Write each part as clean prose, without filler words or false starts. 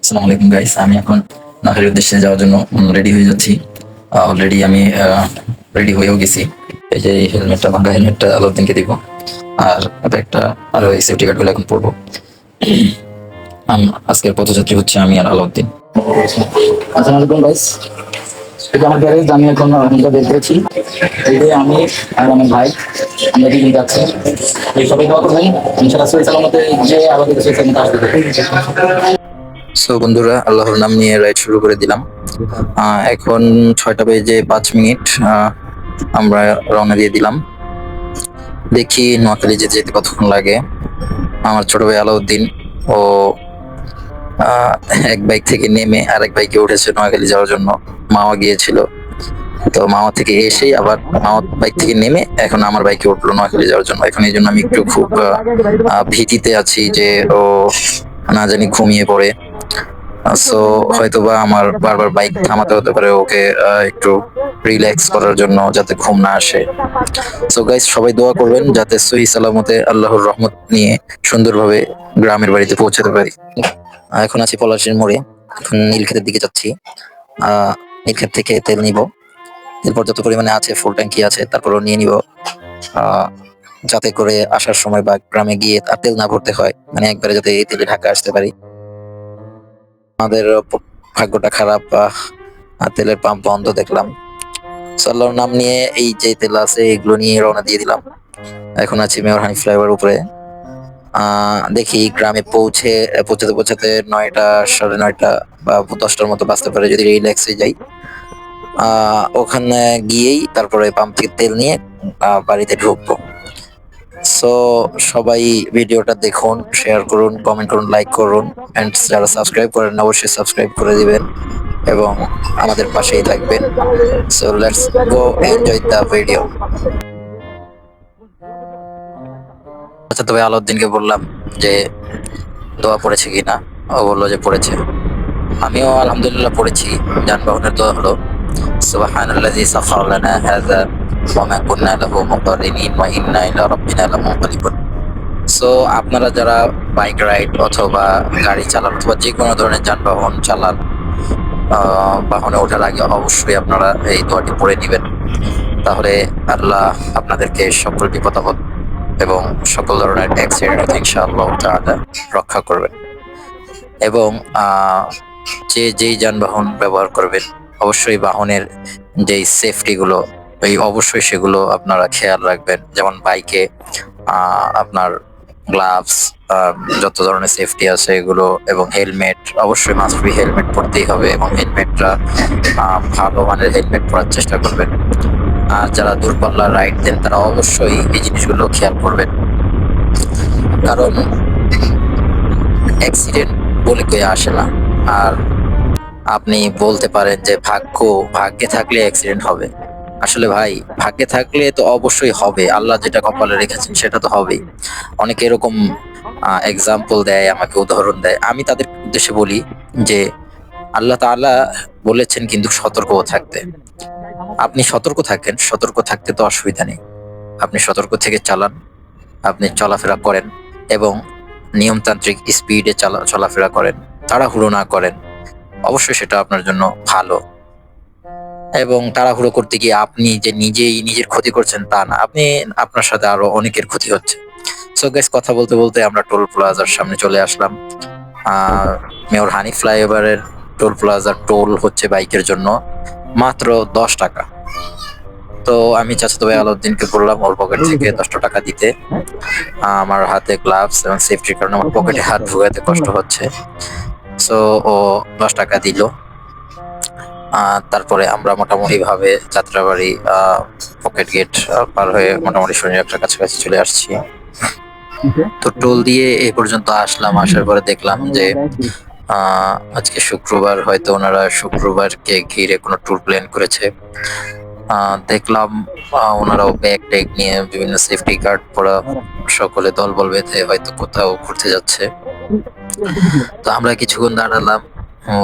আসসালামু আলাইকুম গাইস, আমি এখন নাটোরের উদ্দেশ্যে যাওয়ার জন্য রেডি হয়ে যাচ্ছি। অলরেডি আমি রেডি হয়েও গেছি। এই যে হেলমেটটা, ভাঙা হেলমেটটা আলাউদ্দিনকে দিব, আর ব্যাগটা আর ওই সেফটি গার্ডগুলো এখন পরবো। আজকের পথযাত্রী হচ্ছে আমি আর আলাউদ্দিন। আসসালামু আলাইকুম গাইস, এটা আমার গ্যারেজ। আমি এখন হোন্ডা বের করেছি। এই যে আমি আর আমার ভাই, আমরা দুজন যাচ্ছি। এই সবাই দোয়া করবেন ইনশাআল্লাহ সহি সালামতে যে আমাদের সহি সালামতে আসবে। সো বন্ধুরা, আল্লাহর নাম নিয়ে রাইড শুরু করে দিলাম। এখন 6টা বেজে 5 মিনিট। আমরা রওনা দিয়ে দিলাম। দেখি নোয়াখালী যেতে যেতে কতক্ষণ লাগে। আমার ছোট ভাই আলাউদ্দিন ও এক বাইক থেকে নেমে আরেক বাইকে উঠেছে নোয়াখালী যাওয়ার জন্য। মামা গিয়েছিল, তো মামা থেকে এসেই আবার মামা বাইক থেকে নেমে এখন আমার বাইকে উঠলো নোয়াখালী যাওয়ার জন্য। এখন এই জন্য আমি একটু খুব ভীতিতে আছি যে ও না জানি ঘুমিয়ে পড়ে। সো হয়তোবা আমার বারবার বাইক থামাতে হতে পারে ওকে একটু রিল্যাক্স করার জন্য, যাতে ঘুম না আসে। সো গাইস, সবাই দোয়া করবেন যাতে সহি সালামতে আল্লাহর রহমত নিয়ে সুন্দরভাবে গ্রামের বাড়িতে পৌঁছাতে পারি। এখন আছি পলাশীর মোড়ে, এখন নীলক্ষেতের দিকে যাচ্ছি। নীলক্ষেত থেকে তেল নিব। তেল পর্যাপ্ত পরিমাণে আছে, ফুল ট্যাঙ্কি আছে, তারপরও নিয়ে নিব যাতে করে আসার সময় বা গ্রামে গিয়ে আর তেল না ভরতে হয়, মানে একবারে যাতে এই তেলে ঢাকা আসতে পারি। আমাদের ভাগ্যটা খারাপ, তেলের পাম্প বন্ধ দেখলাম। আল্লাহর নাম নিয়ে এই যে তেল আছে এগুলো নিয়ে রওনা দিয়ে দিলাম। এখন আছি মেয়র হানি ফ্লাইওভার উপরে। দেখি গ্রামে পৌঁছাতে পৌঁছাতে 9টা, 9:30 বা 10টার মতো বাঁচতে পারে যদি রিল্যাক্সে যাই। ওখানে গিয়েই তারপরে পাম্প থেকে তেল নিয়ে বাড়িতে ঢুকবো। সো সবাই ভিডিওটা দেখুন, শেয়ার করুন, কমেন্ট করুন, লাইক করুন, এন্ড যারা সাবস্ক্রাইব করেন অবশ্যই সাবস্ক্রাইব করে দিবেন এবং আমাদের পাশেই থাকবেন। So let's go enjoy the video. আচ্ছা, তবে আলাউদ্দিনকে বললাম যে দোয়া পড়েছে কিনা। ও বললো যে পড়েছে। আমিও আলহামদুলিল্লাহ পড়েছি। যানবাহনের দোয়া হলো সুবহানাল্লাযী সাখারা লানা হাযা ওয়া মা কুন্না লাহু মুকরিনিন ওয়া ইন্না ইলা রাব্বিনা লামুনকালিবুন। সো আপনারা যারা বাইক রাইড অথবা গাড়ি চালান অথবা যে কোনো ধরনের যানবাহন চালান, বাহনে ওঠার আগে অবশ্যই আপনারা এই দোয়াটি পড়ে নেবেন। তাহলে আল্লাহ আপনাদেরকে সকল বিপদ আপদ এবং সকল ধরনের অ্যাক্সিডেন্ট হতে ইনশাআল্লাহ তাআলা রক্ষা করবেন। এবং যেই যানবাহন ব্যবহার করবেন অবশ্যই বাহনের যেই সেফটিগুলো অবশ্যই সেগুলো আপনারা খেয়াল রাখবেন। যেমন বাইকে আপনার গ্লাভস, যত ধরনের সেফটি আছে এগুলো, এবং হেলমেট অবশ্যই মাস্ট বি, হেলমেট পরতেই হবে এবং হেলমেটটা ভালো মানের হেলমেট পরার চেষ্টা করবেন। আর যারা দূরপাল্লা রাইড দেন তারা অবশ্যই এই জিনিসগুলো খেয়াল করবেন, কারণ অ্যাক্সিডেন্ট বলে কেউ আসে না। আর আপনি বলতে পারেন যে ভাগ্যে থাকলে অ্যাক্সিডেন্ট হবে। আসলে ভাই, ভাগ্যে থাকলে তো অবশ্যই হবে, আল্লাহ যেটা কপালে রেখেছেন সেটা তো হবেই। অনেকে এরকম এক্সাম্পল দেয়, আমাকে উদাহরণ দেয়। আমি তাদের উদ্দেশ্যে বলি যে আল্লাহ তাআলা বলেছেন কিন্তু সতর্ক থাকতে। আপনি সতর্ক থাকেন, সতর্ক থাকতে তো অসুবিধা নেই। আপনি সতর্ক থেকে চালান, আপনি চলাফেরা করেন এবং নিয়মতান্ত্রিক স্পিডে চলাফেরা করেন, তাড়াহুড়ো না করেন, অবশ্যই সেটা আপনার জন্য ভালো। এবং তাড়াহুড়ো করতে গিয়ে আপনি যে নিজেই নিজের ক্ষতি করছেন তা না, আপনার সাথে আরো অনেকের ক্ষতি হচ্ছে। সো গাইস, কথা বলতে বলতে আমরা টোল প্লাজার সামনে চলে আসলাম। মেয়র হানি ফ্লাইওভারের টোল প্লাজার টোল হচ্ছে বাইকের জন্য মাত্র 10 টাকা। তো আমি চাচাতো ভাই আলাউদ্দিনকে বললাম ওর পকেট থেকে 10 টাকা দিতে। আমার হাতে গ্লাভস এবং সেফটির কারণে আমার পকেটে হাত ঢুকাতে কষ্ট হচ্ছে। সো ও 10 টাকা দিল। তারপরে আমরা মোটামুটি ভাবে যাত্রাবাড়ি পকেট গেট পার হয়ে মোটামুটি শনিয়ারটার কাছাকাছি চলে আসছি। তো টোল দিয়ে এই পর্যন্ত আসলাম। আসার পরে দেখলাম যে আজকে শুক্রবার, হয়তো ওনারা শুক্রবারকে ঘিরে কোনো ট্যুর প্ল্যান করেছে। দেখলাম ওনারাও ব্যাগ ট্যাগ নিয়ে বিভিন্ন সেফটি গার্ড পরা সকলে দলবল বেঁধে হয়তো কোথাও ঘুরতে যাচ্ছে। তো আমরা কিছুক্ষণ দাঁড়ালাম,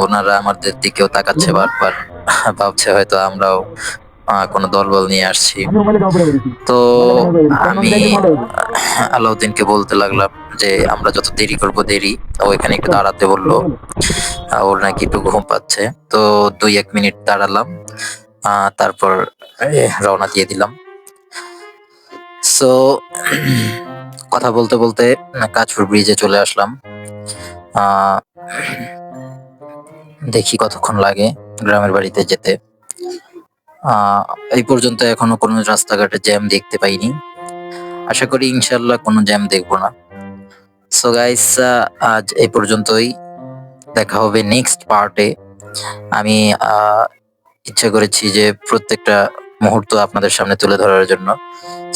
ওনারা আমাদের দিকেও তাকাচ্ছে বারবার, ভাবছে হয়তো আমরাও কোনো দলবল নিয়ে আসছি। তো আমি আলাউদ্দিনকে বলতে লাগলাম যে আমরা যত দেরি করবো দেরি, ও এখানে একটু দাঁড়াতে বললো। ওর নাকি একটু ঘুম পাচ্ছে। তো 2-1 মিনিট দাঁড়ালাম, তারপর রওনা দিয়ে দিলাম। সো কথা বলতে বলতে কাঁচপুর ব্রিজে চলে আসলাম। আহ, দেখি কতক্ষণ লাগে গ্রামের বাড়িতে যেতে। আহ, এই পর্যন্ত এখনো কোনো রাস্তাঘাটে জ্যাম দেখতে পাইনি। আশা করি ইনশাল্লাহ কোনো জ্যাম দেখবো না। সো গাইস, আজ এই পর্যন্তই। দেখা হবে নেক্সট পার্টে। আমি ইচ্ছা করেছি যে প্রত্যেকটা মুহূর্ত আপনাদের সামনে তুলে ধরার জন্য।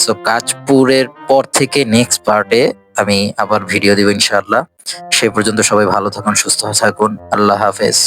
সো কাঁচপুরের পর থেকে নেক্সট পার্টে আমি আবার ভিডিও দিব ইনশাআল্লাহ। সে পর্যন্ত সবাই ভালো থাকুন, সুস্থ থাকুন। আল্লাহ হাফেজ।